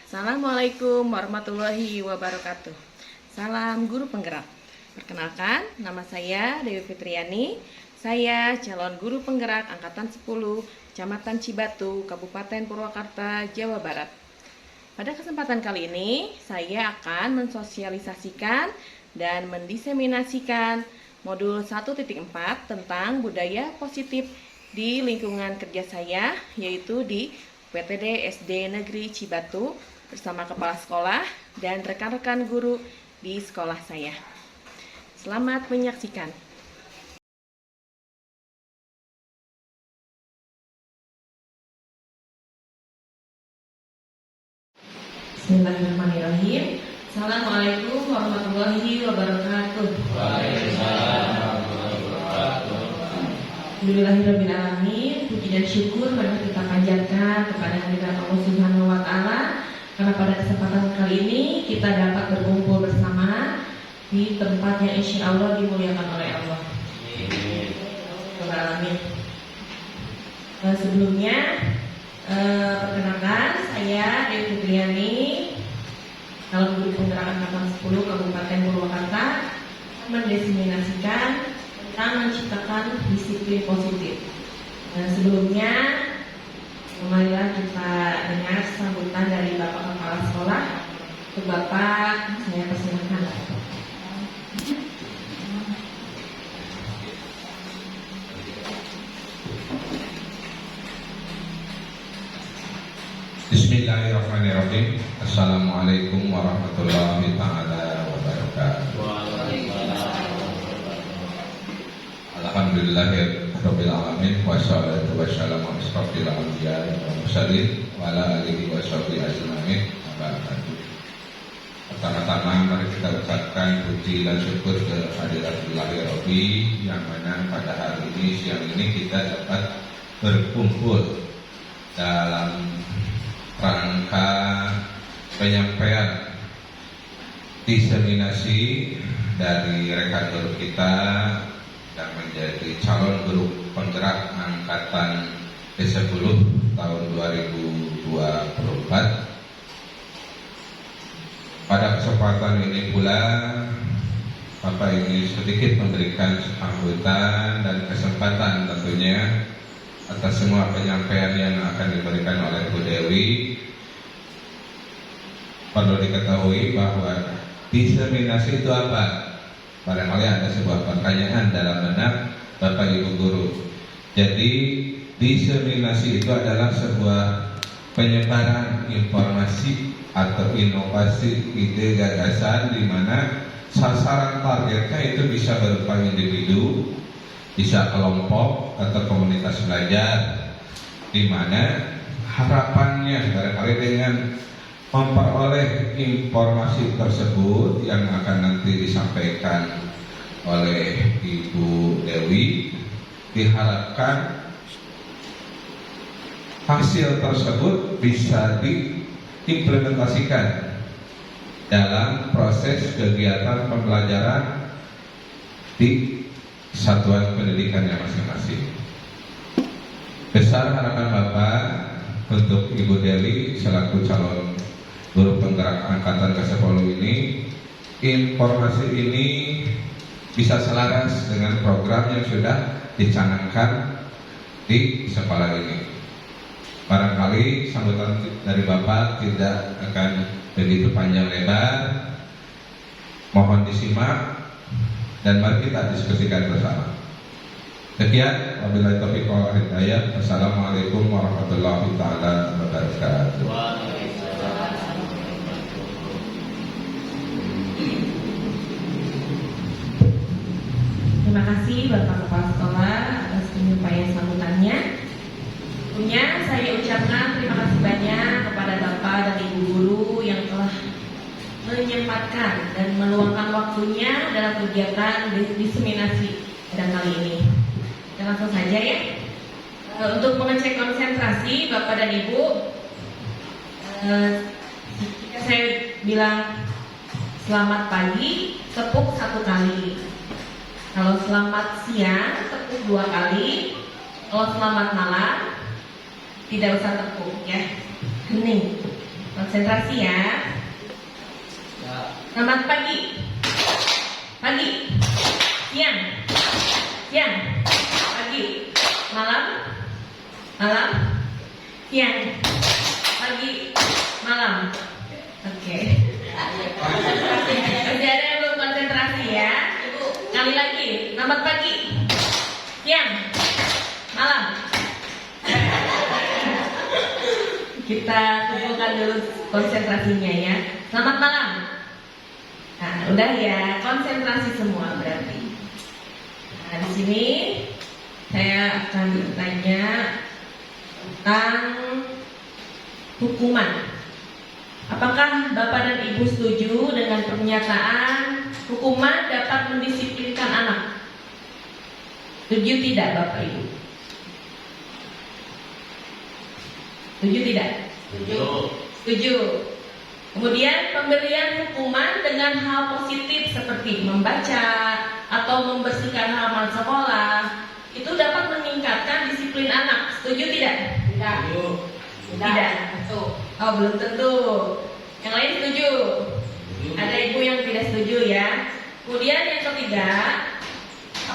Assalamualaikum warahmatullahi wabarakatuh. Salam guru penggerak. Perkenalkan, nama saya Dewi Fitriani. Saya calon guru penggerak angkatan 10, Kecamatan Cibatu, Kabupaten Purwakarta, Jawa Barat. Pada kesempatan kali ini, saya akan mensosialisasikan dan mendiseminasikan modul 1.4 tentang budaya positif di lingkungan kerja saya, yaitu di PTD SD Negeri Cibatu, bersama kepala sekolah dan rekan-rekan guru di sekolah saya. Selamat menyaksikan. Bismillahirrahmanirrahim. Assalamualaikum warahmatullahi wabarakatuh. Waalaikumsalam warahmatullahi wabarakatuh. Alhamdulillahirrahmanirrahim. Puji dan syukur marilah kita panjatkan kepada hadirat Allah Subhanahu wa Ta'ala, karena pada kesempatan kali ini kita dapat berkumpul bersama di tempat yang insya Allah dimuliakan oleh Allah. Amin. Sebelumnya, perkenalkan, saya Dewi Fitriani, calon guru penggerak angkatan 10 Kabupaten Purwakarta, mendiseminasikan tentang menciptakan disiplin positif. Sebelumnya, marilah kita dengar sambutan dari Bapak Kepala Sekolah. Untuk Bapak, saya persilakan. Bismillahirrahmanirrahim. Assalamualaikum warahmatullahi taala wabarakatuh. Alhamdulillahirabbil alamin wassalatu wassalamu ala asyrofil anbiya'i wal mursalin wa ala alihi washabihi ajmain. Pertama-tama mari kita ucapkan puji dan syukur ke hadiratillahir Rabbi, yang mana pada hari ini, siang ini kita dapat berkumpul dalam rangka penyampaian diseminasi dari rekan guru kita yang menjadi calon guru penggerak angkatan ke-10 tahun 2024. Pada kesempatan ini pula Bapak ini sedikit memberikan sambutan dan kesempatan tentunya atas semua penyampaian yang akan diberikan oleh Bu Dewi. Perlu diketahui bahwa diseminasi itu apa? Barangkali ada sebuah pertanyaan dalam benak Bapak Ibu guru. Jadi diseminasi itu adalah sebuah penyebaran informasi atau inovasi ide gagasan, di mana sasaran targetnya itu bisa berupa individu, bisa kelompok atau komunitas belajar, di mana harapannya barangkali dengan memperoleh informasi tersebut yang akan nanti disampaikan oleh Ibu Dewi, diharapkan hasil tersebut bisa diimplementasikan dalam proses kegiatan pembelajaran di satuan pendidikannya masing-masing. Besar harapan Bapak untuk Ibu Deli selaku calon guru penggerak angkatan ke-10 ini, informasi ini bisa selaras dengan program yang sudah dicanangkan di sekolah ini. Barangkali sambutan dari Bapak tidak akan begitu panjang lebar. Mohon disimak dan mari kita diskusikan bersama. Sekian, wabillahi taufiq wal hidayah. Assalamualaikum warahmatullahi taala wabarakatuh. Terima kasih Bapak Kepala Sekolah atas penyampaian sambutannya. Tentunya saya ucapkan terima kasih banyak kepada Bapak dan Ibu guru yang telah menyempatkan dan meluangkan waktunya dalam kegiatan diseminasi pada kali ini. Dan langsung saja ya, untuk mengecek konsentrasi Bapak dan Ibu, jika saya bilang selamat pagi, tepuk 1 kali. Kalau selamat siang, tepuk 2 kali. Kalau selamat malam, tidak usah tepuk ya. Hening. Konsentrasi ya. Selamat pagi. Pagi. Siang. Siang. Pagi. Malam. Malam. Siang. Pagi. Malam. Oke. Masih ada yang belum konsentrasi ya. Sekali lagi. Selamat pagi. Siang. Malam. Kita kumpulkan dulu konsentrasinya ya. Selamat malam. Nah, udah ya, konsentrasi semua berarti. Nah, di sini saya akan bertanya tentang hukuman. Apakah Bapak dan Ibu setuju dengan pernyataan hukuman dapat mendisiplinkan anak? Setuju tidak Bapak Ibu? Setuju tidak? Setuju. Setuju. Kemudian pemberian hukuman dengan hal positif seperti membaca atau membersihkan halaman sekolah itu dapat meningkatkan disiplin anak. Setuju tidak? Tidak. Tidak. Oh, belum tentu. Yang lain setuju? Ada ibu yang tidak setuju ya. Kemudian yang ketiga,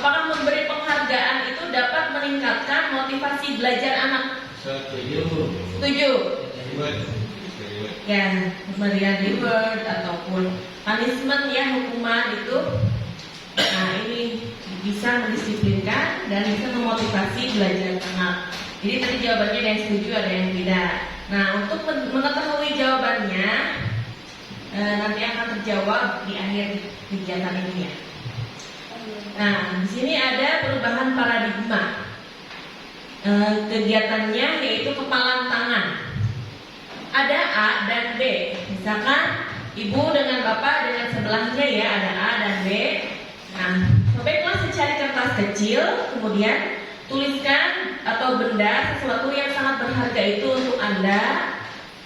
apakah memberi penghargaan itu dapat meningkatkan motivasi belajar anak? Setuju. Setuju. Ya, pemberian reward ataupun punishment ya, hukuman itu, nah ini bisa mendisiplinkan dan bisa memotivasi belajar anak. Jadi tadi jawabannya ada yang setuju, ada yang tidak. Nah, untuk mengetahui jawabannya nanti akan terjawab di akhir kegiatan ini ya. Nah, di sini ada perubahan paradigma. Kegiatannya yaitu kepalan tangan. Ada A dan B. Misalkan ibu dengan bapak dengan sebelahnya ya, ada A dan B. Nah, sobeklah secari kertas kecil, kemudian tuliskan atau benda sesuatu yang sangat berharga itu untuk Anda.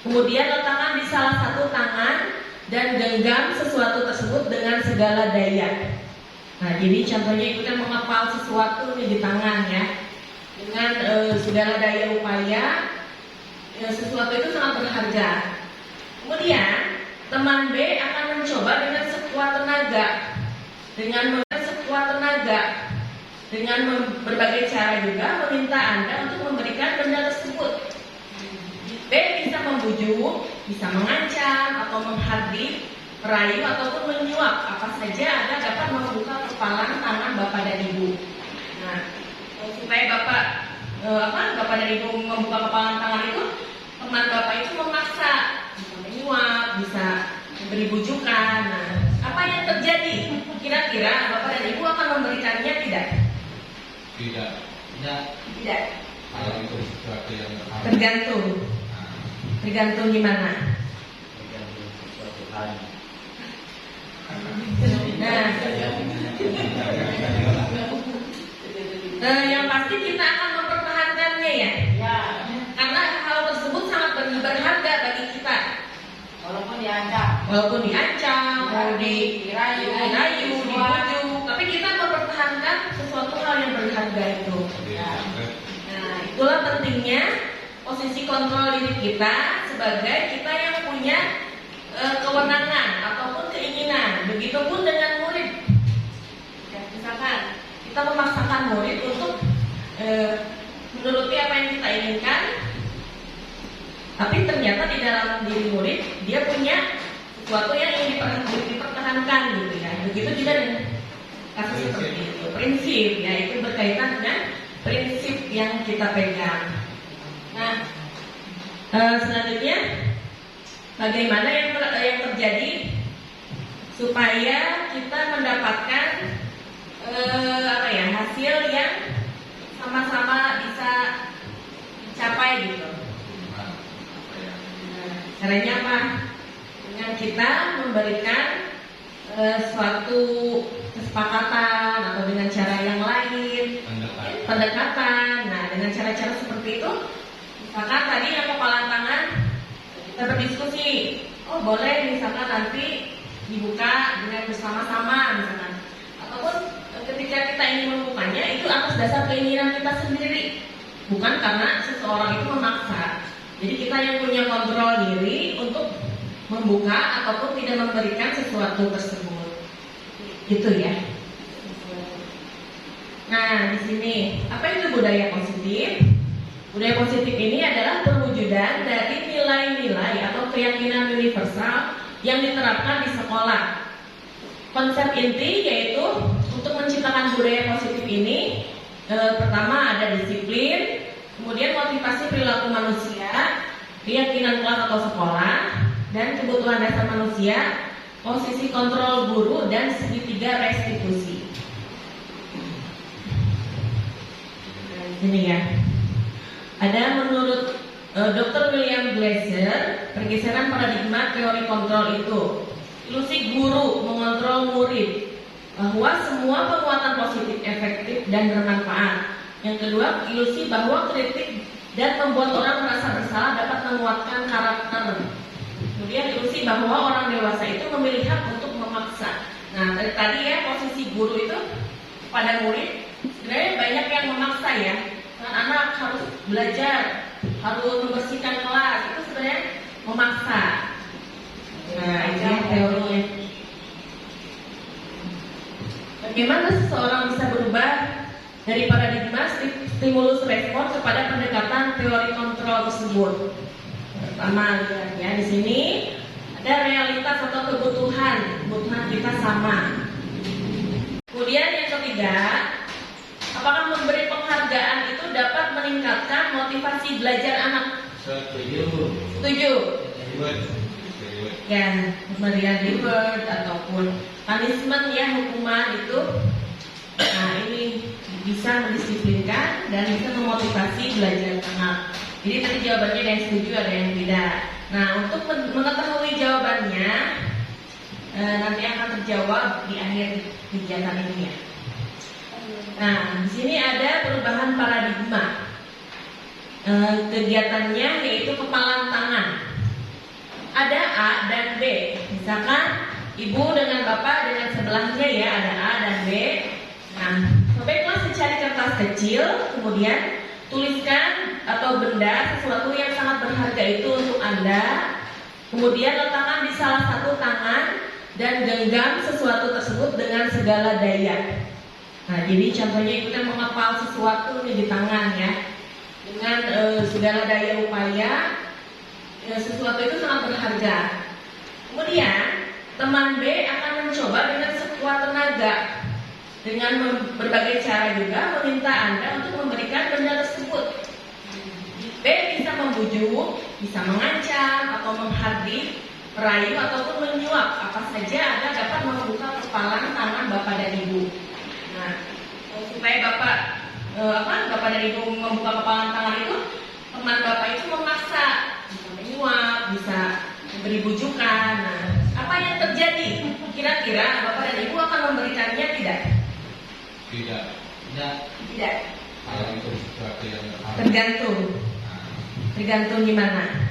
Kemudian letakkan di salah satu tangan dan genggam sesuatu tersebut dengan segala daya. Nah, jadi contohnya itu kan mengepal sesuatu nih di tangan ya, dengan segala daya upaya. Sesuatu itu sangat berharga. Kemudian teman B akan mencoba dengan sekuat tenaga, dengan berbagai cara juga meminta Anda untuk memberikan benda tersebut. B bisa membujuk, bisa mengancam atau menghardik, merayu ataupun menyuap apa saja agar dapat membuka kepalan tangan bapak dan ibu. Nah, supaya bapak dan ibu membuka kepalan tangan itu, teman bapak itu memaksa, bisa menyuap, bisa memberi bujukan. Nah, apa yang terjadi? Kira-kira bapak dan ibu akan memberikannya tidak? Tidak. Tidak. Kalau itu sesuatu yang Tergantung gimana? Tergantung sesuatu hal. Nah, yang pasti kita akan mempertahankannya ya. Karena hal tersebut sangat berharga bagi kita. Walaupun diancam. walaupun diancam, mau dirayu, dibujuk, tapi kita mempertahankan sesuatu hal yang berharga itu. Nah, itulah pentingnya posisi kontrol diri kita sebagai kita yang punya kewenangan ataupun keinginan. Begitupun dengan murid. Ya, misalkan kita memaksakan murid untuk menuruti apa yang kita inginkan, tapi ternyata di dalam diri murid dia punya sesuatu yang ingin dipertahankan gitu ya. Begitu juga dengan kasus seperti itu. Prinsip ya, itu berkaitan dengan prinsip yang kita pegang. Nah, selanjutnya bagaimana yang terjadi supaya kita mendapatkan hasil yang sama-sama bisa dicapai gitu. Caranya apa? Dengan kita memberikan suatu kesepakatan atau dengan cara yang lain, pendekatan. Nah, dengan cara-cara seperti itu, misalkan tadi yang kepalan tangan kita berdiskusi, oh boleh misalkan nanti dibuka dengan bersama-sama misalkan, ataupun ketika kita ingin membukanya itu atas dasar keinginan kita sendiri, bukan karena seseorang itu memaksa. Jadi kita yang punya kontrol diri untuk membuka ataupun tidak memberikan sesuatu tersebut. Gitu ya. Nah, di sini apa itu budaya positif? Budaya positif ini adalah perwujudan dari nilai-nilai atau keyakinan universal yang diterapkan di sekolah. Konsep inti yaitu untuk menciptakan budaya positif ini, pertama ada disiplin, kemudian motivasi perilaku manusia, keyakinan kelas atau sekolah, dan kebutuhan dasar manusia, posisi kontrol guru, dan segitiga restitusi. Ini ya. Ada menurut Dr. William Glasser, pergeseran paradigma teori kontrol itu. Ilusi guru mengontrol murid, bahwa semua penguatan positif efektif dan bermanfaat. Yang kedua, ilusi bahwa kritik dan membuat orang merasa bersalah dapat menguatkan karakter. Kemudian ilusi bahwa orang dewasa itu memiliki hak untuk memaksa. Nah, dari tadi ya posisi guru itu pada murid sebenarnya banyak yang memaksa ya. Anak harus belajar, harus membersihkan kelas, itu sebenarnya memaksa. Nah, ini teorinya. Bagaimana seseorang bisa berubah dari paradigma stimulus respon kepada pendekatan teori kontrol tersebut? Pertama, ya di sini ada realitas atau kebutuhan kita sama. Kemudian yang ketiga, apakah memberi penghargaan itu dapat meningkatkan motivasi belajar anak? Setuju. Ya, pemberian reward ataupun punishment ya, hukuman itu, nah ini bisa mendisiplinkan dan bisa memotivasi belajar anak. Jadi tadi jawabannya ada yang setuju, ada yang tidak. Nah, untuk mengetahui jawabannya nanti akan terjawab di akhir kegiatan ini ya. Nah, di sini ada perubahan paradigma. Kegiatannya yaitu kepalan tangan. Ada A dan B. Misalkan ibu dengan bapak dengan sebelahnya ya, ada A dan B. Nah, sobeklah secari kertas kecil, kemudian tuliskan atau benda sesuatu yang sangat berharga itu untuk Anda. Kemudian letakkan di salah satu tangan dan genggam sesuatu tersebut dengan segala daya. Nah, jadi contohnya itu kan mengepal sesuatu di tangan ya, dengan segala daya upaya. Sesuatu itu sangat berharga. Kemudian teman B akan mencoba dengan sekuat tenaga, dengan berbagai cara juga meminta Anda untuk memberikan benda tersebut. B bisa membujuk, bisa mengancam atau menghardik, merayu ataupun menyuap apa saja agar dapat membuka kepalan tangan bapak dan ibu. Nah, supaya bapak dan ibu membuka kepalan tangan itu, teman bapak itu memaksa, bisa menyuap, bisa memberi bujukan. Nah, apa yang terjadi? Kira-kira bapak dan ibu akan memberikannya tidak? Tidak. Tidak. Kalau itu sesuatu yang Tergantung. Tergantung gimana?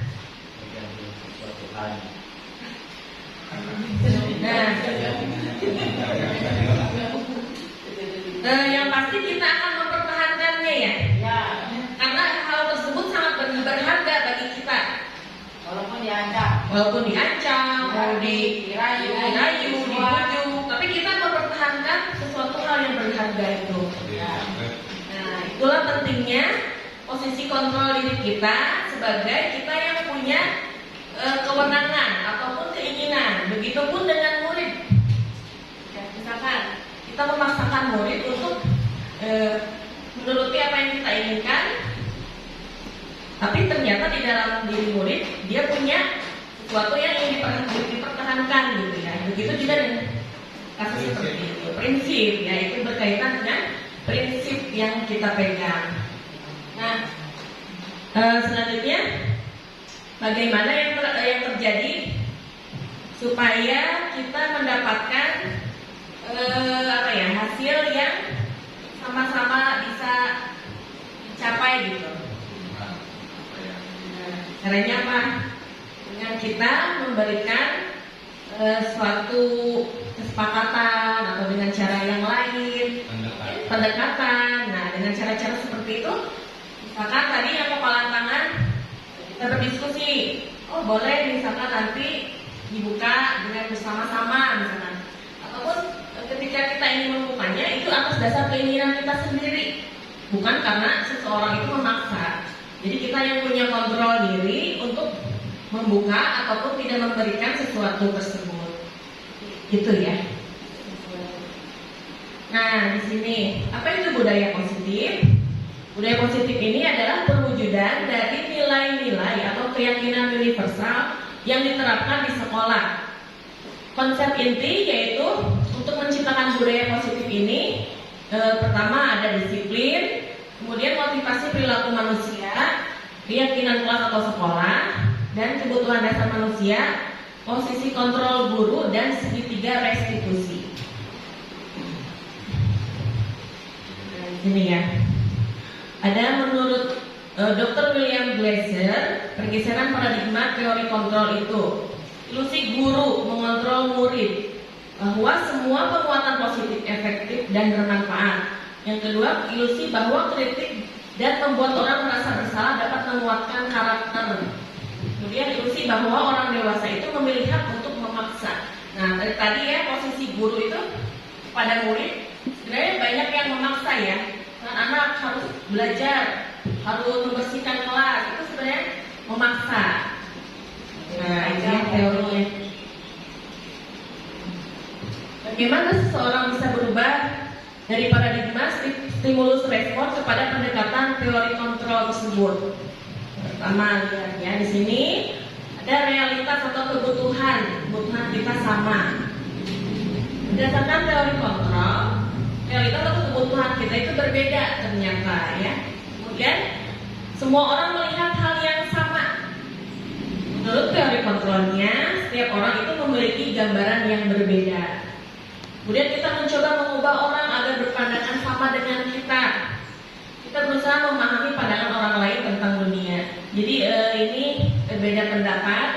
Tergantung sesuatu hal. walaupun diancam, mau dirayu, dibujuk, tapi kita mempertahankan sesuatu hal yang berharga itu. Nah, itulah pentingnya posisi kontrol diri kita sebagai kita yang punya kewenangan ataupun keinginan. Begitupun dengan murid. Ya, misalkan kita memaksakan murid untuk menuruti apa yang kita inginkan, tapi ternyata di dalam diri murid dia punya sesuatu yang ingin dipertahankan gitu ya. Begitu juga dengan kasus seperti itu. Prinsip ya, itu berkaitan dengan prinsip yang kita pegang. Nah, selanjutnya bagaimana yang terjadi supaya kita mendapatkan hasil yang sama-sama bisa dicapai gitu. Caranya apa? Dengan kita memberikan suatu kesepakatan atau dengan cara yang lain, pendekatan. Nah, dengan cara-cara seperti itu, misalkan tadi yang kepalan tangan kita berdiskusi, oh boleh misalkan nanti dibuka dengan bersama-sama misalkan, ataupun ketika kita ingin membukanya itu atas dasar keinginan kita sendiri, bukan karena seseorang itu memaksa. Jadi kita yang punya kontrol diri untuk membuka ataupun tidak memberikan sesuatu tersebut. Gitu ya. Nah, di sini apa itu budaya positif? Budaya positif ini adalah perwujudan dari nilai-nilai atau keyakinan universal yang diterapkan di sekolah. Konsep inti yaitu untuk menciptakan budaya positif ini, pertama ada disiplin, kemudian motivasi perilaku manusia, keyakinan kelas atau sekolah, dan kebutuhan dasar manusia, posisi kontrol guru, dan segitiga restitusi. Nah, di sini ya. Ada menurut Dr. William Glasser, pergeseran paradigma teori kontrol itu. Ilusi guru mengontrol murid, bahwa semua penguatan positif efektif dan bermanfaat. Yang kedua, ilusi bahwa kritik dan membuat orang merasa bersalah dapat menguatkan karakter. Kemudian ilusi bahwa orang dewasa itu memiliki hak untuk memaksa. Nah, dari tadi ya, posisi guru itu pada murid sebenarnya banyak yang memaksa ya. Anak harus belajar, harus membersihkan kelas, itu sebenarnya memaksa. Nah, ini teorinya. Bagaimana seseorang bisa berubah dari paradigma stimulus respon kepada pendekatan teori kontrol tersebut? Pertama, lihat ya, di sini ada realitas atau kebutuhan kita sama. Berdasarkan teori kontrol, realitas atau kebutuhan kita itu berbeda ternyata ya. Kemudian semua orang melihat hal yang sama. Menurut teori kontrolnya, setiap orang itu memiliki gambaran yang berbeda. Kemudian kita mencoba mengubah orang agar berpandangan sama dengan kita. Kita berusaha memahami pandangan orang lain tentang dunia. Jadi ini berbeda pendapat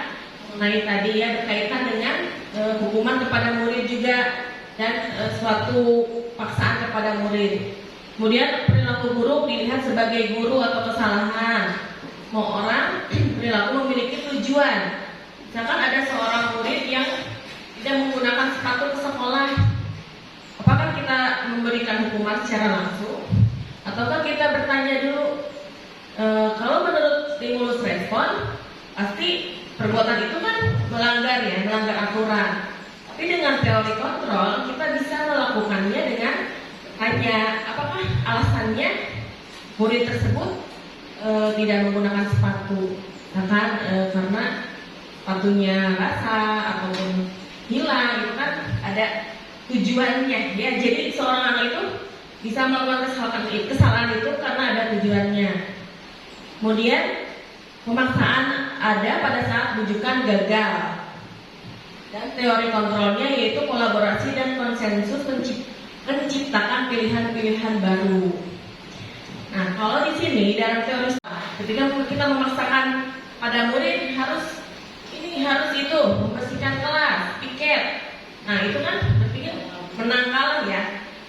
mengenai tadi ya, berkaitan dengan hukuman kepada murid juga, dan suatu paksaan kepada murid. Kemudian perilaku buruk dilihat sebagai guru atau kesalahan. Semua orang perilaku memiliki tujuan. Misalkan ada seorang murid yang tidak menggunakan sepatu ke sekolah, apakah kita memberikan hukuman secara langsung, ataukah kita bertanya dulu? Kalau menurut stimulus respon, pasti perbuatan itu kan melanggar aturan. Tapi dengan teori kontrol kita bisa melakukannya dengan hanya apakah alasannya murid tersebut tidak menggunakan sepatu, karena sepatunya basah ataupun hilang, itu kan ada tujuannya ya. Jadi seorang anak itu bisa melakukan kesalahan itu karena ada tujuannya. Kemudian pemaksaan ada pada saat bujukan gagal. Dan teori kontrolnya yaitu kolaborasi dan konsensus menciptakan pilihan-pilihan baru. Nah, kalau di sini dalam teori, ketika kita memaksakan pada murid harus itu membersihkan kelas, piket. Nah, itu kan berpikir menang kalah ya.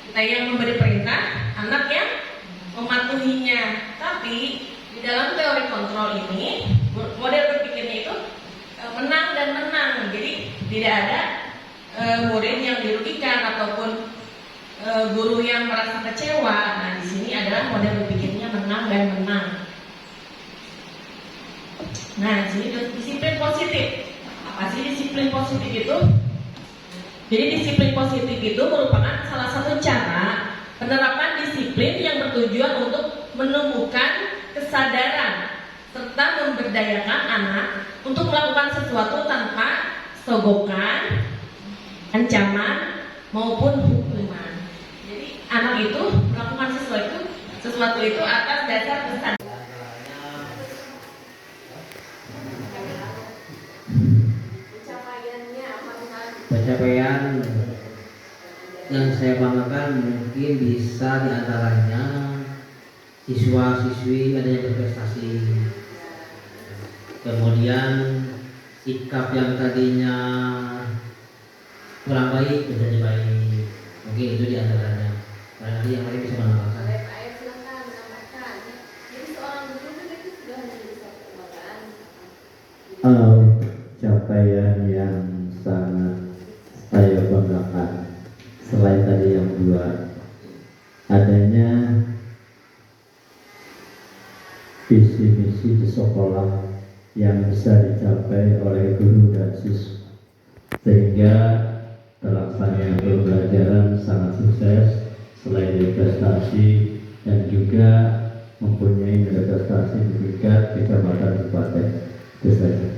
Kita yang memberi perintah, anak yang mematuhinya. Tapi di dalam teori kontrol ini, model berpikirnya itu menang Tidak ada murid yang dirugikan ataupun guru yang merasa kecewa. Nah, di sini adalah model berpikirnya menang dan menang. Nah, di sini disiplin positif. Apa sih disiplin positif itu? Jadi disiplin positif itu merupakan salah satu cara penerapan disiplin yang bertujuan untuk menemukan kesadaran serta memberdayakan anak untuk melakukan sesuatu tanpa sogokan, ancaman maupun hukuman. Jadi anak itu melakukan sesuatu itu atas dasar kesadaran. Pencapaian yang saya banggakan mungkin bisa diantaranya siswa-siswi ada yang berprestasi, kemudian sikap yang tadinya kurang baik menjadi baik, mungkin itu diantaranya. Barangkali yang lain bisa menambahkan. Capaian yang sangat saya banggakan selain tadi yang dua, adanya visi misi di sekolah yang bisa dicapai oleh guru dan siswa, sehingga terlaksananya pembelajaran sangat sukses selain dari prestasi dan juga mempunyai nilai prestasi di tingkat kecamatan kabupaten. Itu saja.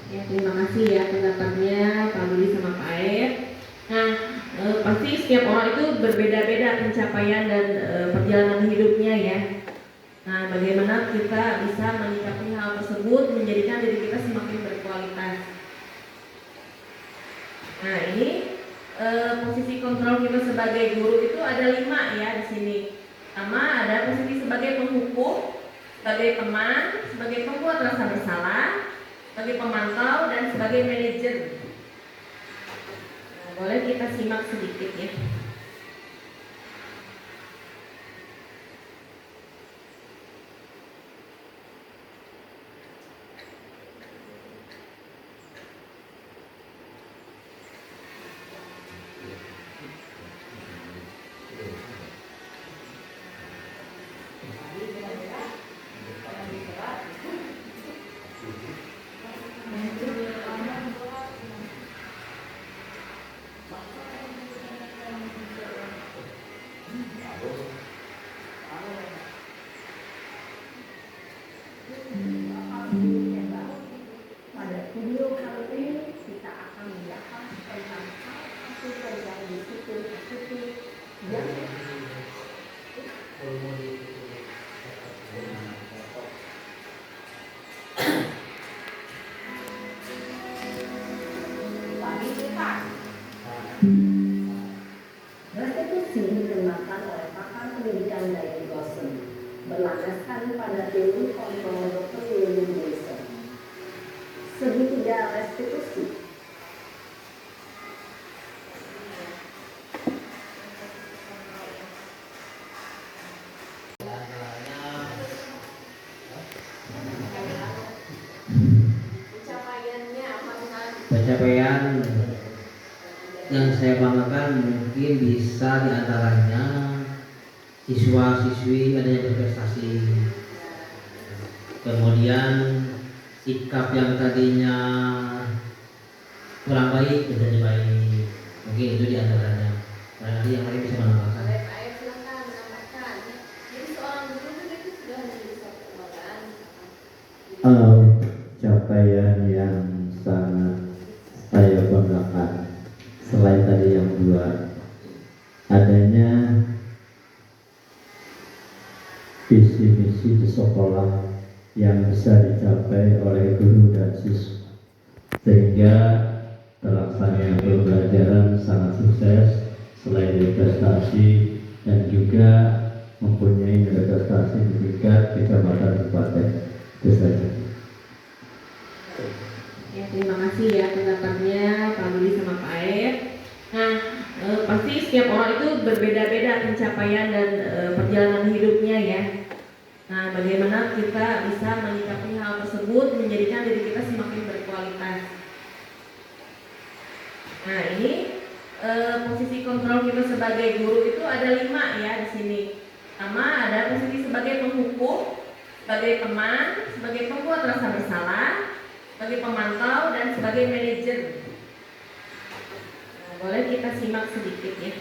Ya, terima kasih ya pendapatnya Pak Budi sama Pak Aep. Nah, pasti setiap orang itu berbeda-beda pencapaian dan perjalanan hidupnya ya. Nah, bagaimana kita bisa menyikapi hal tersebut menjadikan diri kita semakin berkualitas. Nah, ini posisi kontrol kita sebagai guru itu ada 5 ya di sini. Pertama ada posisi sebagai penghukum, sebagai teman, sebagai pembuat rasa bersalah, sebagai pemantau, dan sebagai manajer. Nah, boleh kita simak sedikit ya. Pada video kali ini kita akan membahas tentang asupan dan disiplin yang restitusi dikenakan oleh pakar pendidikan dari dosen berlandaskan pada teori kontrol Dr. William Jason. Segitiga restitusi. Pencapaian yang saya banggakan mungkin bisa diantaranya siswa-siswi ada yang berprestasi, kemudian sikap yang tadinya kurang baik menjadi baik, mungkin itu diantaranya. Barangkali yang lain bisa menambahkan. Capaian yang sangat saya banggakan selain tadi yang dua, adanya visi misi di sekolah yang bisa dicapai oleh guru dan siswa, sehingga terlaksananya pembelajaran sangat sukses selain dari prestasi dan juga mempunyai nilai prestasi di tingkat kecamatan kabupaten. Itu saja. Ya, terima kasih ya pendapatnya Pak Budi sama Pak Aep. Nah, pasti setiap orang itu berbeda-beda pencapaian dan perjalanan hidupnya ya. Nah, bagaimana kita bisa menyikapi hal tersebut menjadikan diri kita semakin berkualitas. Nah ini posisi kontrol kita sebagai guru itu ada 5 ya di sini. Pertama ada posisi sebagai penghukum, sebagai teman, sebagai pembuat rasa bersalah, sebagai pemantau, dan sebagai manajer. Nah, boleh kita simak sedikit ya.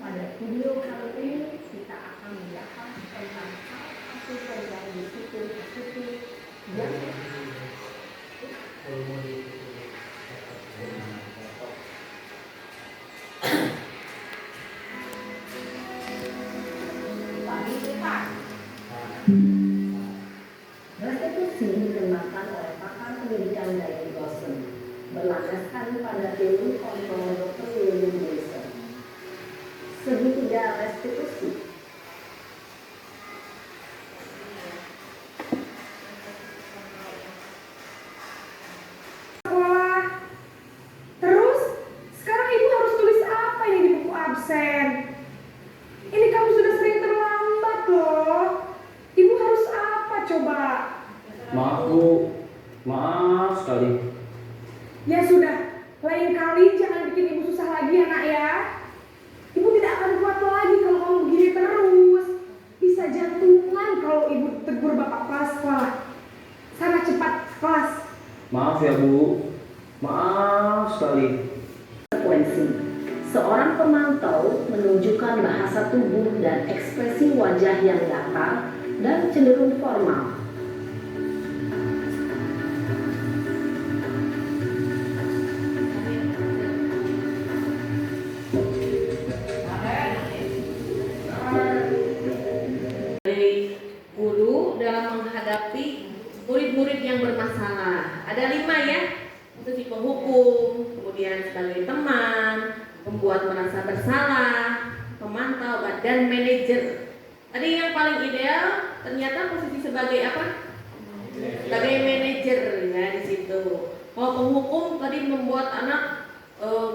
Pada video kali ini kita akan membahas tentang salah satu program disiplin yang bagi kita. Restitusi dikenakan oleh pakar pendidikan dari Boston berlandaskan pada teori kontrol Dr. William Wilson. Segitiga restitusi. Sekolah. Terus, sekarang ibu harus tulis apa ini di buku absen? Ini kamu sudah sering terlambat loh. Ibu harus apa coba? Maaf Bu, maaf sekali. Ya sudah, lain kali jangan bikin ibu susah lagi ya nak ya. Ibu tidak akan kuat lagi kalau kamu begini terus. Bisa jantungan kalau ibu tegur bapak kepala sekolah. Sana cepat kelas. Maaf ya Bu, maaf sekali. Konsekuensi. Seorang pemantau menunjukkan bahasa tubuh dan ekspresi wajah yang datar dan cenderung formal. Dari guru dalam menghadapi murid-murid yang bermasalah. Ada 5 ya, itu si penghukum, kemudian sebagai teman, pembuat merasa bersalah, pemantau, dan manajer. Tadi yang paling ideal ternyata posisi sebagai apa? Sebagai manajer ya di situ. Kalau penghukum tadi membuat anak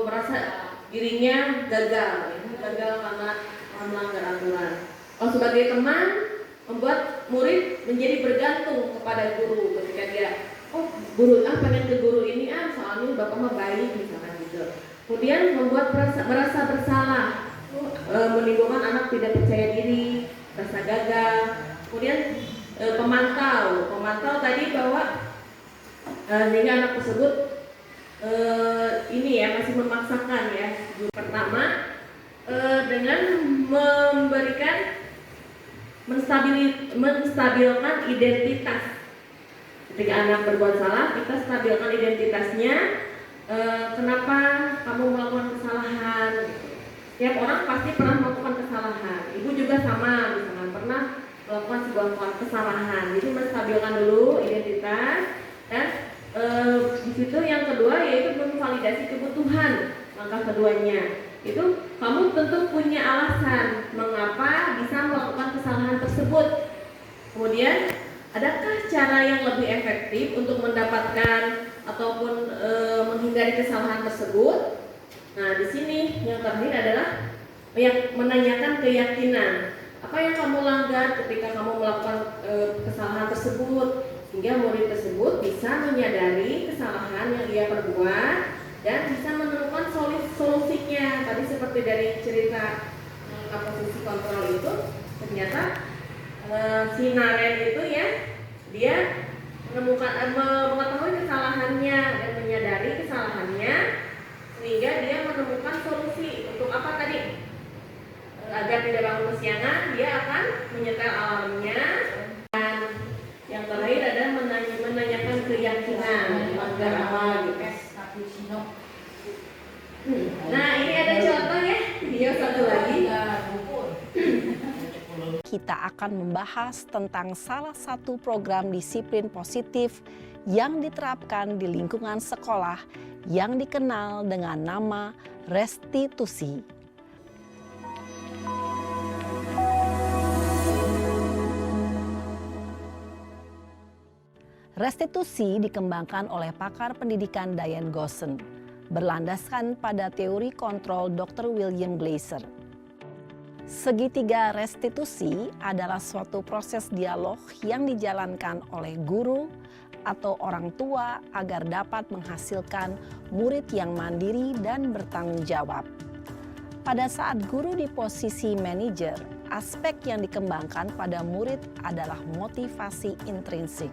merasa dirinya gagal, ya, gagal karena melanggar aturan. Kalau sebagai teman, membuat murid menjadi bergantung kepada guru ketika dia, oh guru pengen ke guru ini soalnya bapak mah baik misalkan gitu. Kemudian membuat merasa bersalah, menimbulkan anak tidak percaya diri, rasa gagal. Kemudian pemantau tadi bahwa sehingga anak tersebut ini ya masih memaksakan ya. Pertama dengan memberikan menstabilkan identitas. Ketika anak berbuat salah, kita stabilkan identitasnya. Kenapa kamu melakukan kesalahan? Setiap orang pasti pernah melakukan kesalahan. Ibu juga sama, misalnya pernah melakukan sebuah kesalahan. Jadi menstabilkan dulu identitas. Dan di situ yang kedua yaitu memvalidasi kebutuhan. Langkah keduanya itu kamu tentu punya alasan mengapa bisa melakukan kesalahan tersebut. Kemudian adakah cara yang lebih efektif untuk mendapatkan ataupun menghindari kesalahan tersebut? Nah, di sini yang terakhir adalah menanyakan keyakinan. Apa yang kamu langgar ketika kamu melakukan kesalahan tersebut, sehingga murid tersebut bisa menyadari kesalahan yang dia perbuat dan bisa menemukan solusinya. Tadi seperti dari cerita posisi kontrol itu, ternyata si Naren itu ya, dia mengetahui kesalahannya dan menyadari kesalahannya, sehingga dia menemukan solusi untuk apa tadi? Agar tidak bangun kesiangan, dia akan menyetel alarmnya. Dan yang terakhir adalah menanyakan keyakinan agar apa gitu. Nah ini ada contoh ya, video satu lagi. kita akan membahas tentang salah satu program disiplin positif yang diterapkan di lingkungan sekolah yang dikenal dengan nama restitusi. Restitusi dikembangkan oleh pakar pendidikan Diane Goosen, berlandaskan pada teori kontrol Dr. William Glasser. Segitiga restitusi adalah suatu proses dialog yang dijalankan oleh guru atau orang tua agar dapat menghasilkan murid yang mandiri dan bertanggung jawab. Pada saat guru di posisi manajer, aspek yang dikembangkan pada murid adalah motivasi intrinsik,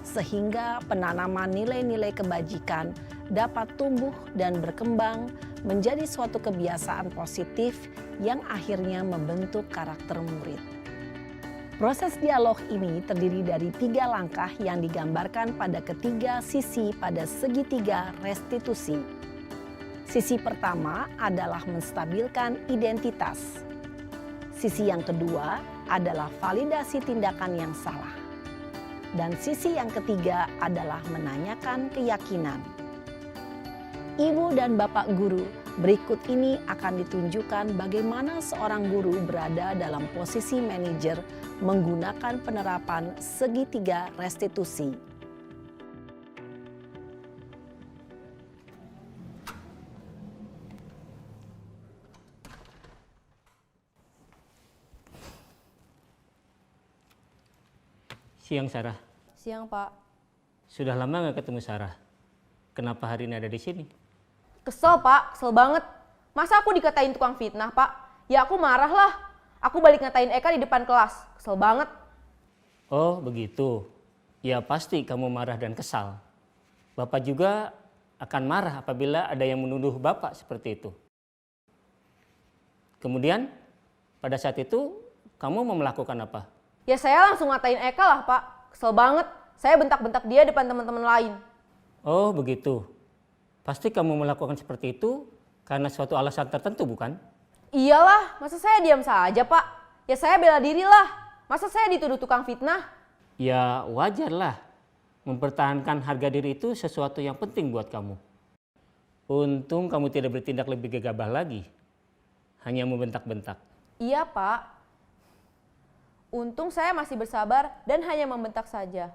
sehingga penanaman nilai-nilai kebajikan dapat tumbuh dan berkembang menjadi suatu kebiasaan positif yang akhirnya membentuk karakter murid. Proses dialog ini terdiri dari 3 langkah yang digambarkan pada ketiga sisi pada segitiga restitusi. Sisi pertama adalah menstabilkan identitas. Sisi yang kedua adalah validasi tindakan yang salah. Dan sisi yang ketiga adalah menanyakan keyakinan. Ibu dan Bapak guru, berikut ini akan ditunjukkan bagaimana seorang guru berada dalam posisi manajer menggunakan penerapan segitiga restitusi. Siang Sarah. Siang Pak. Sudah lama nggak ketemu Sarah. Kenapa hari ini ada di sini? Kesel Pak, kesel banget. Masa aku dikatain tukang fitnah Pak? Ya aku marah lah. Aku balik ngatain Eka di depan kelas. Kesel banget. Oh begitu. Ya pasti kamu marah dan kesal. Bapak juga akan marah apabila ada yang menuduh Bapak seperti itu. Kemudian pada saat itu kamu mau melakukan apa? Ya saya langsung ngatain Eka lah Pak. Kesel banget. Saya bentak-bentak dia depan teman-teman lain. Oh begitu. Pasti kamu melakukan seperti itu karena suatu alasan tertentu bukan? Iyalah, masa saya diam saja Pak? Ya saya bela diri lah. Masa saya dituduh tukang fitnah? Ya wajarlah. Mempertahankan harga diri itu sesuatu yang penting buat kamu. Untung kamu tidak bertindak lebih gegabah lagi. Hanya membentak-bentak. Iya Pak. Untung saya masih bersabar dan hanya membentak saja.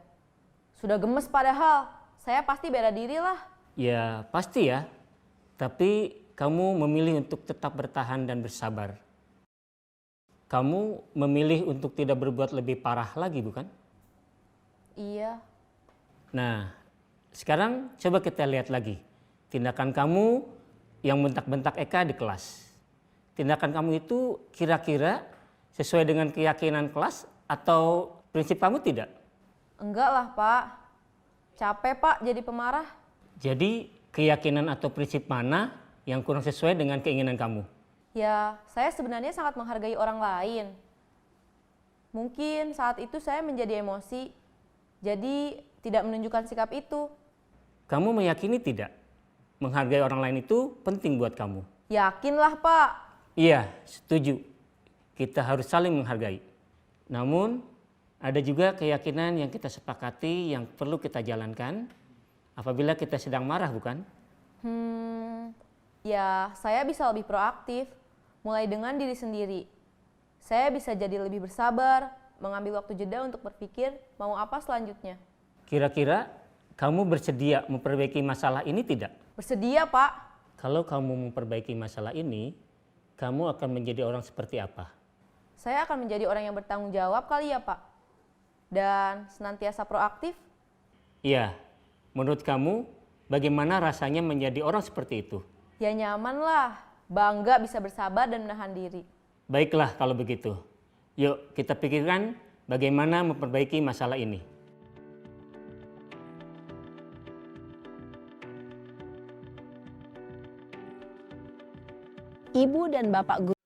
Sudah gemes padahal. Saya pasti bela diri lah. Ya pasti ya, tapi kamu memilih untuk tetap bertahan dan bersabar. Kamu memilih untuk tidak berbuat lebih parah lagi bukan? Iya. Nah sekarang coba kita lihat lagi tindakan kamu yang bentak-bentak Eka di kelas. Tindakan kamu itu kira-kira sesuai dengan keyakinan kelas atau prinsip kamu tidak? Enggak lah Pak. Capek Pak jadi pemarah. Jadi keyakinan atau prinsip mana yang kurang sesuai dengan keinginan kamu? Ya, saya sebenarnya sangat menghargai orang lain. Mungkin saat itu saya menjadi emosi, jadi tidak menunjukkan sikap itu. Kamu meyakini tidak? Menghargai orang lain itu penting buat kamu. Yakinlah Pak. Iya, setuju. Kita harus saling menghargai. Namun, ada juga keyakinan yang kita sepakati yang perlu kita jalankan apabila kita sedang marah, bukan? Ya saya bisa lebih proaktif, mulai dengan diri sendiri. Saya bisa jadi lebih bersabar, mengambil waktu jeda untuk berpikir mau apa selanjutnya. Kira-kira kamu bersedia memperbaiki masalah ini tidak? Bersedia Pak. Kalau kamu memperbaiki masalah ini, kamu akan menjadi orang seperti apa? Saya akan menjadi orang yang bertanggung jawab kali ya Pak. Dan senantiasa proaktif. Iya. Menurut kamu, bagaimana rasanya menjadi orang seperti itu? Ya nyaman lah, bangga bisa bersabar dan menahan diri. Baiklah kalau begitu. Yuk kita pikirkan bagaimana memperbaiki masalah ini. Ibu dan Bapak guru.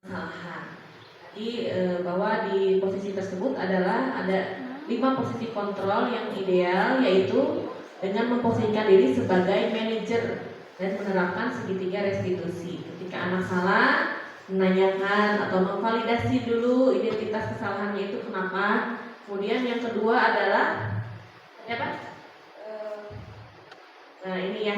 Jadi bahwa di posisi tersebut adalah ada 5 posisi kontrol yang ideal, yaitu dengan memposisikan diri sebagai manajer dan menerapkan segitiga restitusi. Ketika anak salah, menanyakan atau memvalidasi dulu identitas kesalahannya itu kenapa. Kemudian yang kedua adalah apa? Nah ini ya,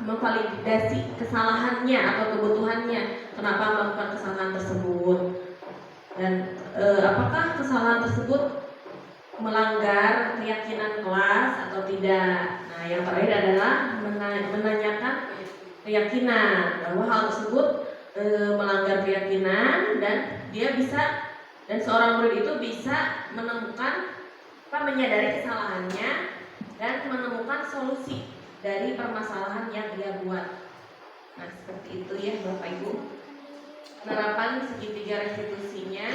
memvalidasi kesalahannya atau kebutuhannya, kenapa melakukan kesalahan tersebut, dan apakah kesalahan tersebut melanggar keyakinan kelas atau tidak. Nah yang terakhir adalah menanyakan keyakinan bahwa hal tersebut melanggar keyakinan dan dia bisa, dan seorang murid itu bisa menemukan menyadari kesalahannya dan menemukan solusi dari permasalahan yang dia buat. Nah seperti itu ya Bapak Ibu, penerapan segitiga restitusinya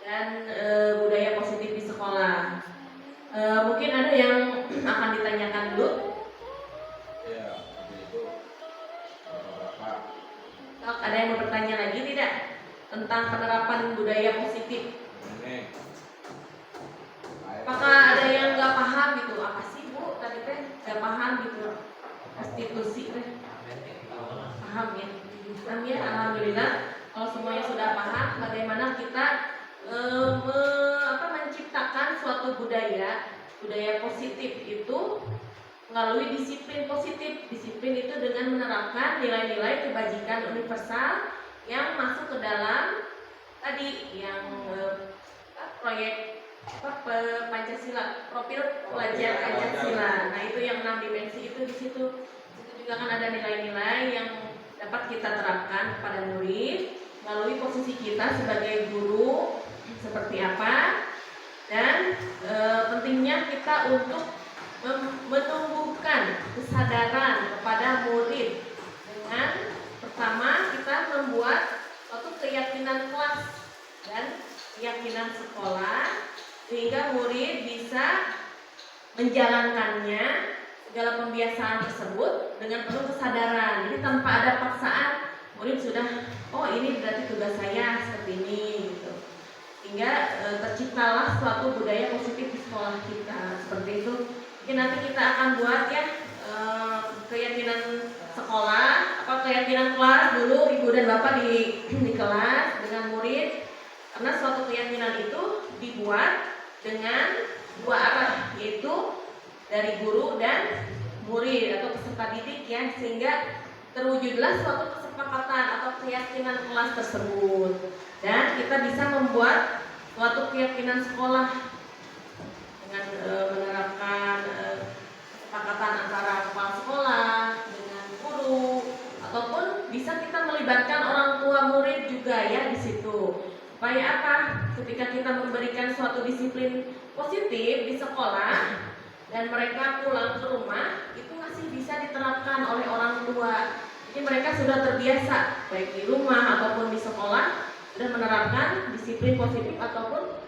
dan budaya positif di sekolah. Mungkin ada yang akan ditanyakan dulu. Ya, itu Bapak. Ada yang mau bertanya lagi tidak tentang penerapan budaya positif? Apakah ada yang nggak paham gitu? Apa sih Bu tadi teh nggak paham gitu? Restitusi teh paham ya? Paham ya, alhamdulillah. Kalau semuanya sudah paham, bagaimana kita menciptakan suatu budaya positif itu melalui disiplin positif. Disiplin itu dengan menerapkan nilai-nilai kebajikan universal yang masuk ke dalam tadi yang proyek Pancasila, profil pelajar Pancasila. Nah itu yang 6 dimensi itu di situ. Itu juga kan ada nilai-nilai yang dapat kita terapkan kepada murid melalui posisi kita sebagai guru seperti apa, dan pentingnya kita untuk menumbuhkan kesadaran kepada murid dengan pertama kita membuat suatu keyakinan kelas dan keyakinan sekolah sehingga murid bisa menjalankannya segala pembiasaan tersebut dengan penuh kesadaran. Jadi tanpa ada paksaan, murid sudah, oh ini berarti tugas saya seperti ini gitu. Sehingga terciptalah suatu budaya positif di sekolah kita seperti itu. Mungkin nanti kita akan buat ya keyakinan sekolah, keyakinan kelas dulu Ibu dan Bapak di kelas dengan murid, karena suatu keyakinan itu dibuat dengan dua arah, yaitu dari guru dan murid atau peserta didik ya, sehingga terwujudlah suatu kesepakatan atau keyakinan kelas tersebut, dan kita bisa membuat suatu keyakinan sekolah dengan menerapkan kesepakatan antara kepala sekolah dengan guru, ataupun bisa kita melibatkan orang tua murid juga ya di situ. Supaya apa? Ketika kita memberikan suatu disiplin positif di sekolah dan mereka pulang ke rumah, itu masih bisa diterapkan oleh orang tua. Jadi mereka sudah terbiasa baik di rumah ataupun di sekolah sudah menerapkan disiplin positif ataupun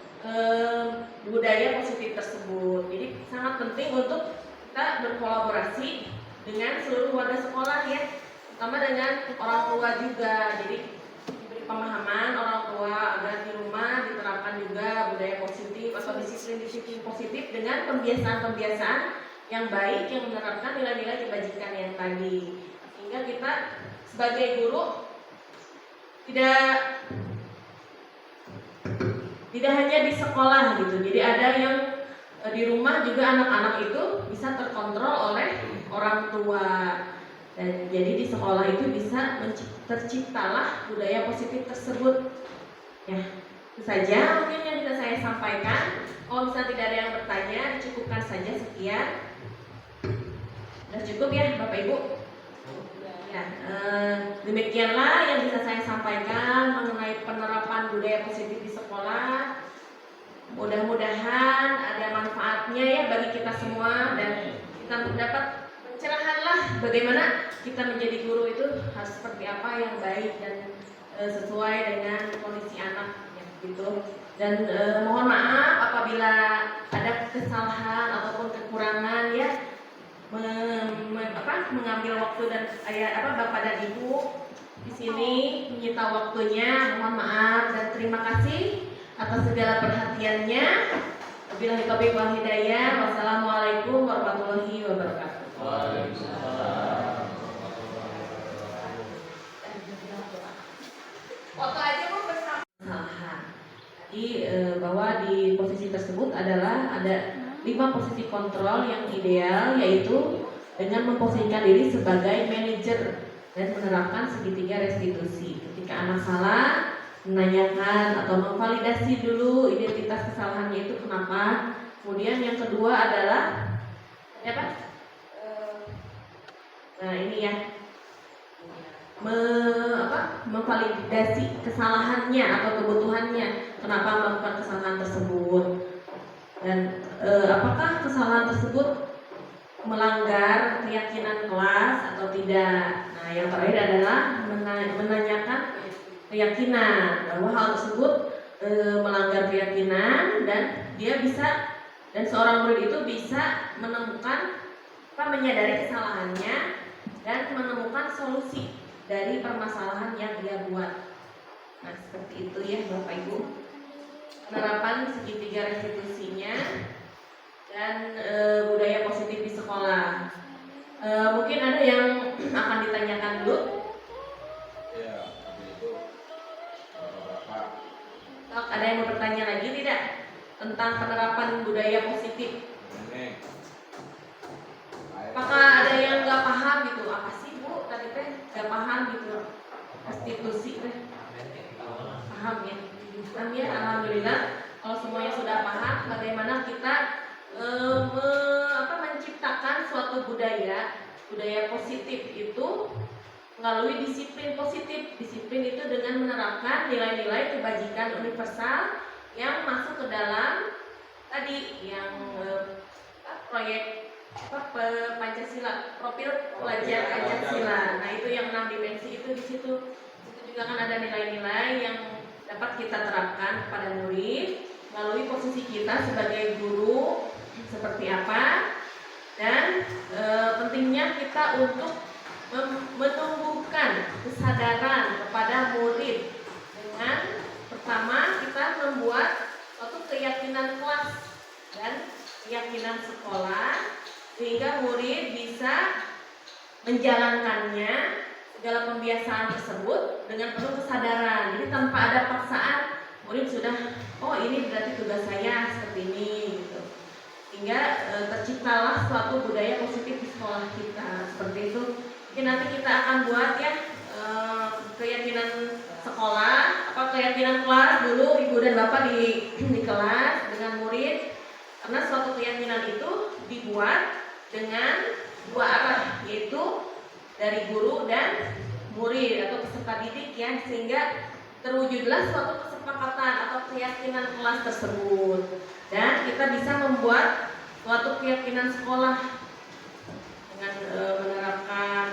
budaya positif tersebut. Jadi sangat penting untuk kita berkolaborasi dengan seluruh warga sekolah ya, terutama dengan orang tua juga. Jadi diberi pemahaman orang tua agar di rumah diterapkan juga budaya positif atau disiplin positif dengan pembiasaan-pembiasaan yang baik yang menerapkan nilai-nilai kebajikan yang tadi. Sehingga kita sebagai guru tidak hanya di sekolah gitu. Jadi ada yang di rumah juga anak-anak itu bisa terkontrol oleh orang tua. Dan jadi di sekolah itu bisa terciptalah budaya positif tersebut. Ya, itu saja mungkin yang bisa saya sampaikan. Kalau misalnya tidak ada yang bertanya, cukupkan saja sekian. Sudah cukup ya Bapak Ibu? Ya, demikianlah yang bisa saya sampaikan mengenai penerapan budaya positif di sekolah. Mudah-mudahan ada manfaatnya ya bagi kita semua, dan kita mendapat pencerahanlah bagaimana kita menjadi guru itu harus seperti apa yang baik dan sesuai dengan kondisi anak ya, gitu. Dan mohon maaf apabila ada kesalahan ataupun kekurangan ya, mengambil waktu dan Bapak dan Ibu di sini menyita waktunya, mohon maaf dan terima kasih atas segala perhatiannya. Wabillahi taufiq wal hidayah. Wassalamualaikum warahmatullahi wabarakatuh. Waalaikumsalam. tersebut adalah ada 5 posisi kontrol yang ideal, yaitu dengan memposisikan diri sebagai manajer dan menerapkan segitiga restitusi. Ketika anak salah, menanyakan atau memvalidasi dulu identitas kesalahannya itu kenapa. Kemudian yang kedua adalah apa? Nah ini ya, memvalidasi kesalahannya atau kebutuhannya, kenapa melakukan kesalahan tersebut, dan apakah kesalahan tersebut melanggar keyakinan kelas atau tidak. Nah yang terakhir adalah menanyakan keyakinan bahwa hal tersebut melanggar keyakinan, dan dia bisa, dan seorang murid itu bisa menemukan menyadari kesalahannya dan menemukan solusi dari permasalahan yang dia buat. Nah seperti itu ya Bapak Ibu, penerapan segitiga restitusinya dan budaya positif di sekolah. Mungkin ada yang akan ditanyakan dulu. Ya, tapi itu Bapak. Ada yang mau bertanya lagi tidak tentang penerapan budaya positif? Apakah ada yang nggak paham gitu? Apa sih Bu tadi teh nggak paham gitu? Restitusi teh paham ya? Alhamdulillah. Kalau semuanya sudah paham, bagaimana kita menciptakan suatu budaya positif itu melalui disiplin positif. Disiplin itu dengan menerapkan nilai-nilai kebajikan universal yang masuk ke dalam tadi yang proyek Pancasila, profil pelajar Pancasila. Nah itu yang 6 dimensi itu di situ. Itu juga kan ada nilai-nilai yang dapat kita terapkan kepada murid melalui posisi kita sebagai guru seperti apa, dan pentingnya kita untuk menumbuhkan kesadaran kepada murid dengan pertama kita membuat suatu keyakinan kelas dan keyakinan sekolah, sehingga murid bisa menjalankannya segala pembiasaan tersebut dengan penuh kesadaran. Jadi tanpa ada paksaan, murid sudah, oh ini berarti tugas saya seperti ini gitu. Sehingga terciptalah suatu budaya positif di sekolah kita seperti itu. Mungkin nanti kita akan buat ya keyakinan sekolah, keyakinan kelas dulu Ibu dan Bapak di kelas dengan murid, karena suatu keyakinan itu dibuat dengan 2 arah, yaitu dari guru dan murid atau peserta didik ya, sehingga terwujudlah suatu kesepakatan atau keyakinan kelas tersebut, dan kita bisa membuat suatu keyakinan sekolah dengan menerapkan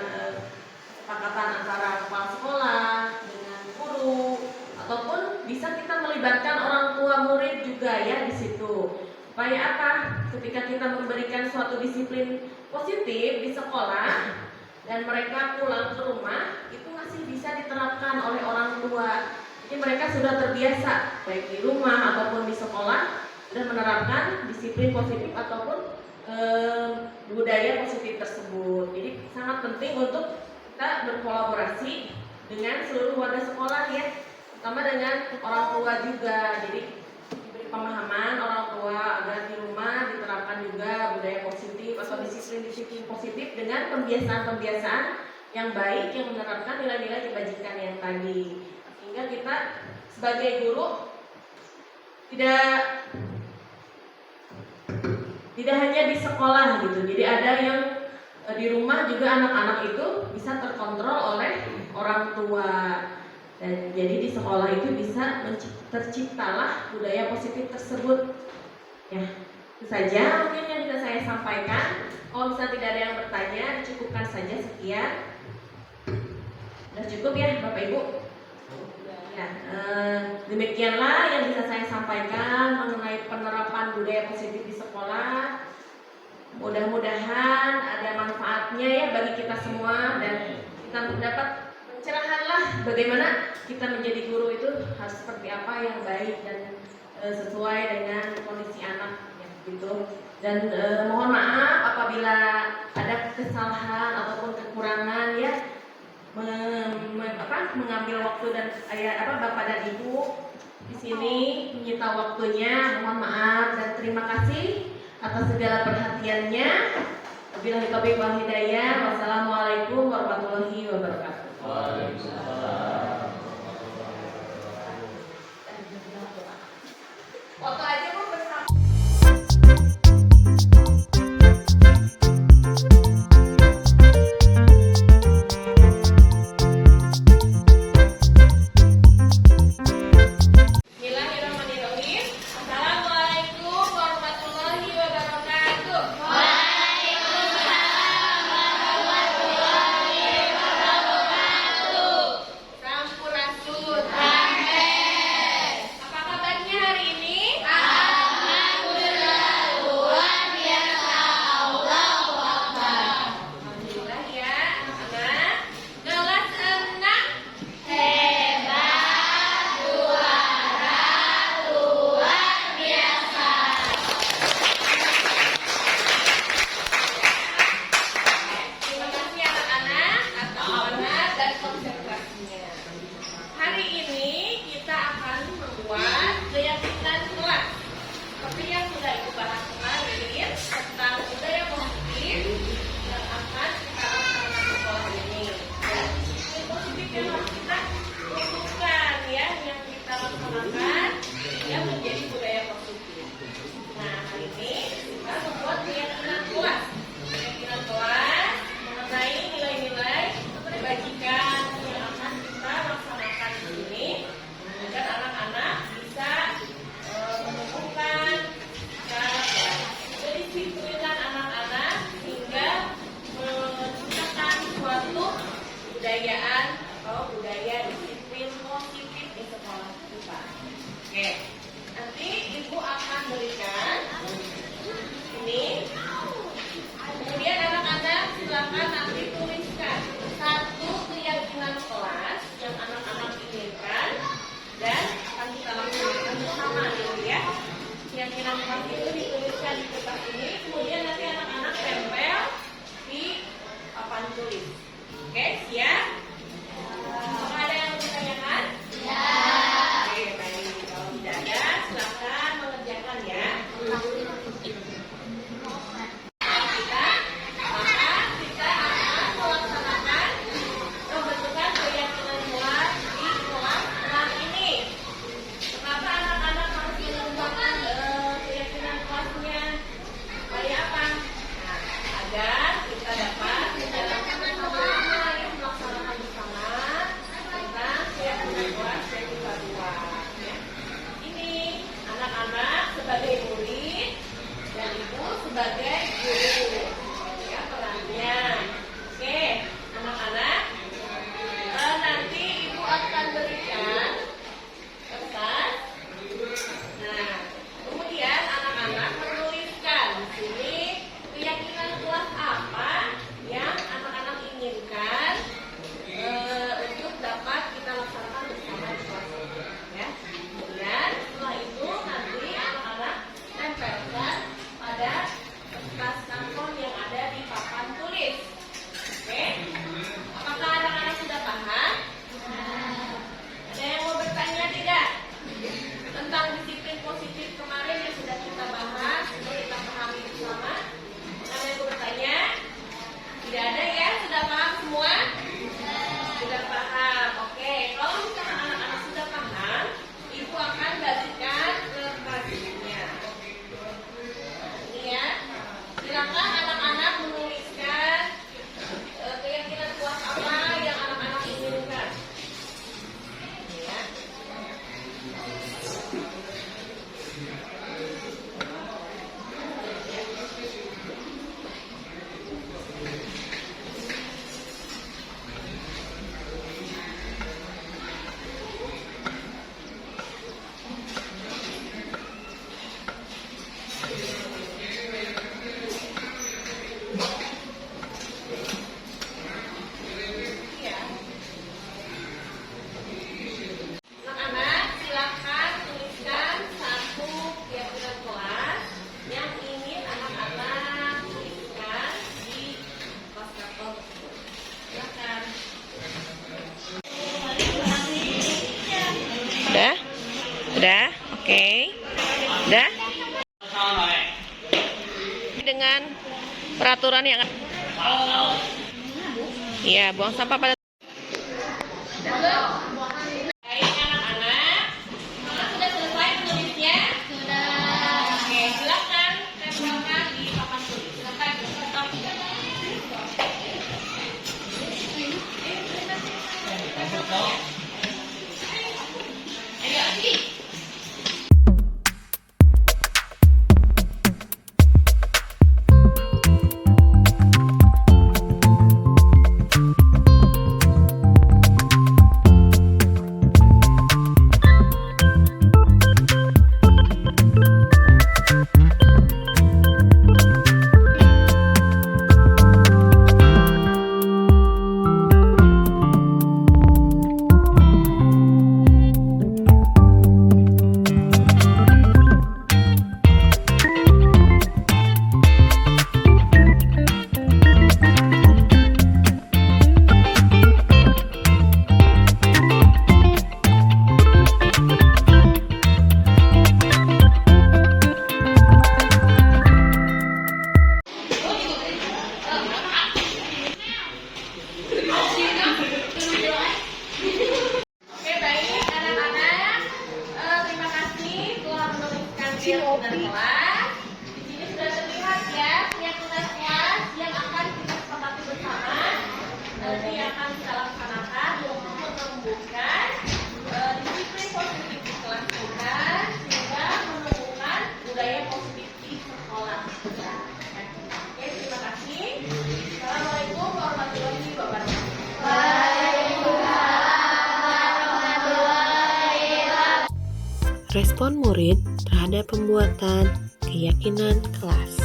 kesepakatan antara kepala sekolah dengan guru, ataupun bisa kita melibatkan orang tua murid juga ya di situ. Supaya apa? Ketika kita memberikan suatu disiplin positif di sekolah dan mereka pulang ke rumah, itu masih bisa diterapkan oleh orang tua. Jadi mereka sudah terbiasa baik di rumah ataupun di sekolah sudah menerapkan disiplin positif ataupun budaya positif tersebut. Jadi sangat penting untuk kita berkolaborasi dengan seluruh warga sekolah ya, terutama dengan orang tua juga. Jadi diberi pemahaman orang tua agar di rumah diterapkan juga budaya positif atau disiplin positif dengan pembiasaan-pembiasaan yang baik yang menerapkan nilai-nilai kebajikan yang tadi. Sehingga kita sebagai guru tidak hanya di sekolah gitu. Jadi ada yang di rumah juga anak-anak itu bisa terkontrol oleh orang tua. Dan jadi di sekolah itu bisa terciptalah budaya positif tersebut. Ya, itu saja mungkin yang bisa saya sampaikan. Kalau misalnya tidak ada yang bertanya, cukupkan saja sekian. Sudah cukup ya Bapak Ibu? Ya, demikianlah yang bisa saya sampaikan mengenai penerapan budaya positif di sekolah. Mudah-mudahan ada manfaatnya ya bagi kita semua, dan kita mendapat pencerahan lah bagaimana kita menjadi guru itu harus seperti apa yang baik dan sesuai dengan kondisi anak ya, gitu. Dan mohon maaf apabila ada kesalahan ataupun kekurangan ya. mengambil waktu dan Bapak dan Ibu di sini menyita waktunya. Mohon maaf dan terima kasih atas segala perhatiannya. Wabillahi taufiq wal hidayah. Wassalamualaikum warahmatullahi wabarakatuh. Foto aja Bu bersama. Bismillahirrahmanirrahim. Assalamualaikum warahmatullahi wabarakatuh. Waalaikumsalam warahmatullahi wabarakatuh. Udah? Udah? Oke. Udah? Dengan peraturan yang iya, buang sampah pada baik anak-anak. Sudah selesai menulisnya? Sudah. Oke, silakan tempelkan di papan tulis. Silakan. Ayo, sini. Oke, baik anak-anak. Terima kasih telah menuliskan keyakinan kelas. Di sini sudah terlihat ya keyakinan kelas yang akan kita sepakati bersama. Nanti akan kita laksanakan untuk menumbuhkan disiplin positif di kelas kita sehingga menumbuhkan budaya positif di sekolah kita. Oke, terima kasih. Assalamualaikum warahmatullahi wabarakatuh. Respon murid terhadap pembuatan keyakinan kelas.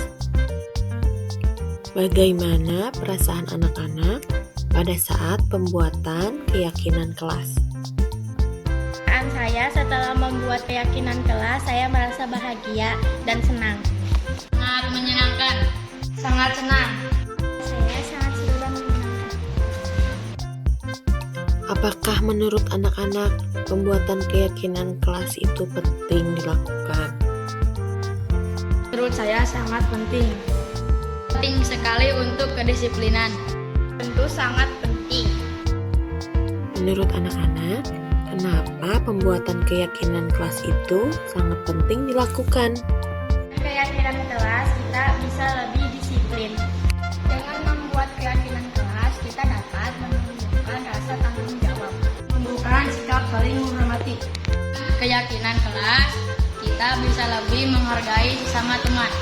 Bagaimana perasaan anak-anak pada saat pembuatan keyakinan kelas? Saya setelah membuat keyakinan kelas, saya merasa bahagia dan senang. Sangat menyenangkan. Sangat senang. Saya sangat seru dan menyenangkan. Apakah menurut anak-anak pembuatan keyakinan kelas itu penting dilakukan? Menurut saya sangat penting. Penting sekali untuk kedisiplinan. Tentu sangat penting. Menurut anak-anak, kenapa pembuatan keyakinan kelas itu sangat penting dilakukan? Keyakinan kelas kita bisa lebih disiplin. Dengan membuat keyakinan kelas, kita dapat menunjukkan rasa tanggung jawab. Menunjukkan sikap saling menghormati. Keyakinan kelas, kita bisa lebih menghargai sesama teman.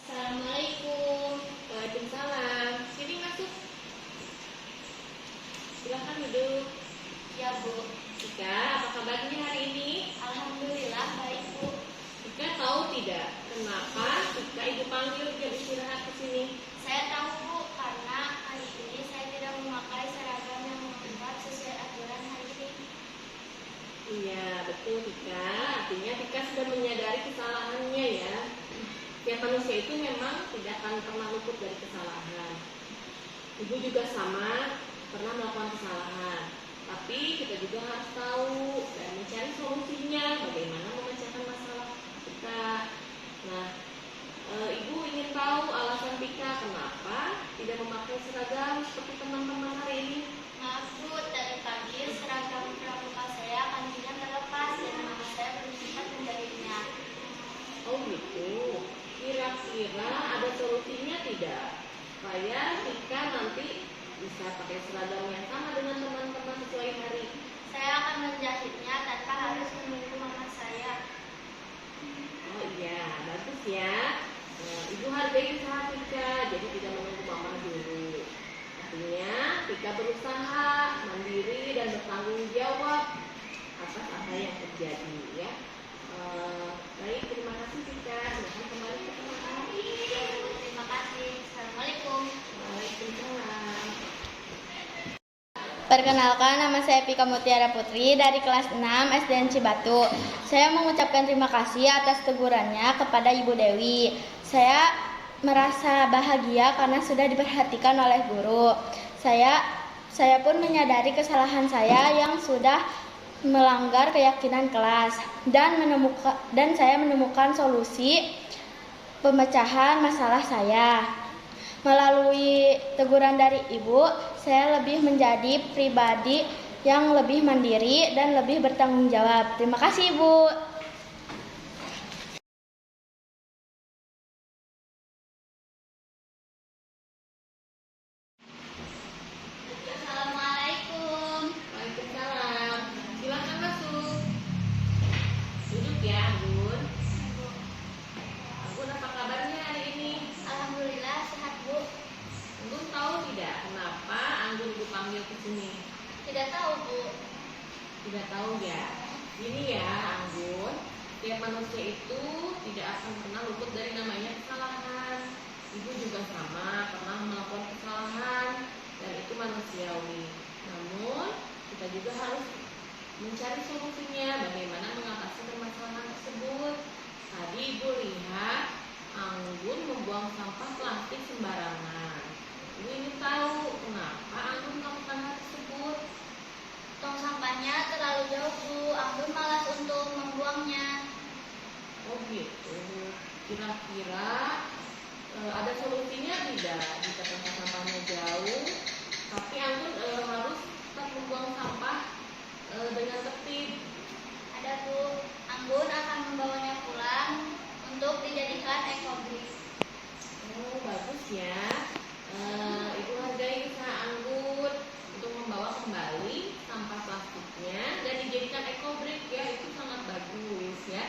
Assalamualaikum. Waalaikumsalam. Sini masuk. Silakan duduk. Ya Bu, Tika, apa kabarnya hari ini? alhamdulillah baik Bu. Tika tahu tidak kenapa Tika ibu panggil jam istirahat ke sini? Saya tahu Bu, karena hari ini saya tidak memakai seragam yang mengetat sesuai aturan hari ini. Iya, betul Tika. Artinya Tika sudah menyadari kesalahannya ya. Tiap manusia itu memang tidak akan pernah luput dari kesalahan. Ibu juga sama, pernah melakukan kesalahan. Tapi kita juga harus tahu dan mencari solusinya bagaimana memecahkan masalah kita. Nah, Ibu ingin tahu alasan Tika kenapa tidak memakai seragam seperti teman-teman hari ini? Maaf Bu, tadi pagi seragam pramuka saya kancingnya terlepas dan mama saya belum sempat menjahitnya. Oh gitu. Kira-kira ada solusinya tidak? Supaya Tika nanti bisa pakai seragam yang sama dengan teman-teman sesuai hari? Saya akan menjahitnya tanpa harus menunggu mama saya. Oh iya, bagus ya. Ibu hargai usaha Tika, jadi tidak menunggu mama dulu. Artinya Tika berusaha mandiri dan bertanggung jawab atas apa yang terjadi ya. Baik, terima kasih Tika. Silahkan kembali ke teman-teman. Terima kasih. Assalamualaikum. Waalaikumsalam. Perkenalkan, nama saya Pika Mutiara Putri dari kelas 6 SDN Cibatu. Saya mengucapkan terima kasih atas tegurannya kepada Ibu Dewi. Saya merasa bahagia karena sudah diperhatikan oleh guru. Saya pun menyadari kesalahan saya yang sudah melanggar keyakinan kelas dan saya menemukan solusi pemecahan masalah saya. Melalui teguran dari ibu, saya lebih menjadi pribadi yang lebih mandiri dan lebih bertanggung jawab. Terima kasih, Ibu. Assalamualaikum. Waalaikumsalam. Silakan masuk. Duduk ya, Anggun. Anggun, apa kabarnya hari ini? Alhamdulillah sehat, Bu. Anggun tahu tidak kenapa Anggun Ibu panggil ke sini? Tidak tahu, Bu. Tidak tahu ya. Ini ya, Anggun. Tiap manusia itu tidak akan pernah luput dari namanya kesalahan. Ibu juga sama, pernah melakukan kesalahan dan itu manusiawi. Namun kita juga harus mencari solusinya, bagaimana mengatasi permasalahan tersebut. Tadi Ibu lihat Anggun membuang sampah plastik sembarangan. Ibu ingin tahu kenapa Anggun melakukan hal tersebut. Tong sampahnya terlalu jauh, Bu. Anggun malas untuk membuangnya. Oh gitu. Kira-kira ada solusinya tidak jika tempat sampahnya jauh, tapi Anggun harus tetap membuang sampah dengan tertib? Ada, Bu. Anggun akan membawanya pulang untuk dijadikan ekobrik. Oh, bagus ya. Ibu hargai usaha Anggun untuk membawa kembali sampah plastiknya dan dijadikan ekobrik ya, itu sangat bagus ya.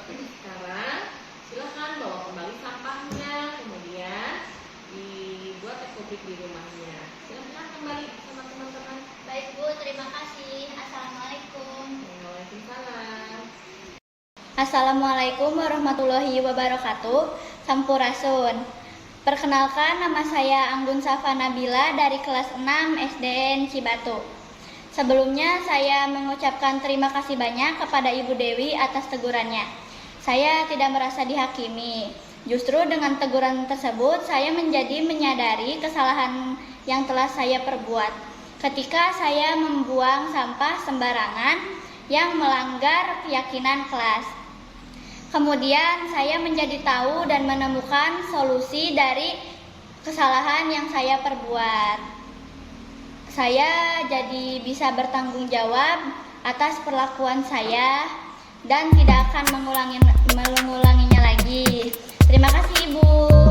Sekarang silakan bawa kembali sampahnya, kemudian dibuat ekobrik di rumahnya. Silakan kembali sama teman-teman. Baik, Bu. Terima kasih. Assalamualaikum. Waalaikumsalam. Assalamualaikum warahmatullahi wabarakatuh. Sampurasun. Perkenalkan, nama saya Anggun Safa Nabila dari kelas 6 SDN Cibatu. Sebelumnya saya mengucapkan terima kasih banyak kepada Ibu Dewi atas tegurannya. Saya tidak merasa dihakimi. Justru dengan teguran tersebut saya menjadi menyadari kesalahan yang telah saya perbuat ketika saya membuang sampah sembarangan yang melanggar keyakinan kelas. Kemudian saya menjadi tahu dan menemukan solusi dari kesalahan yang saya perbuat. Saya jadi bisa bertanggung jawab atas perlakuan saya dan tidak akan mengulanginya lagi. Terima kasih, Ibu.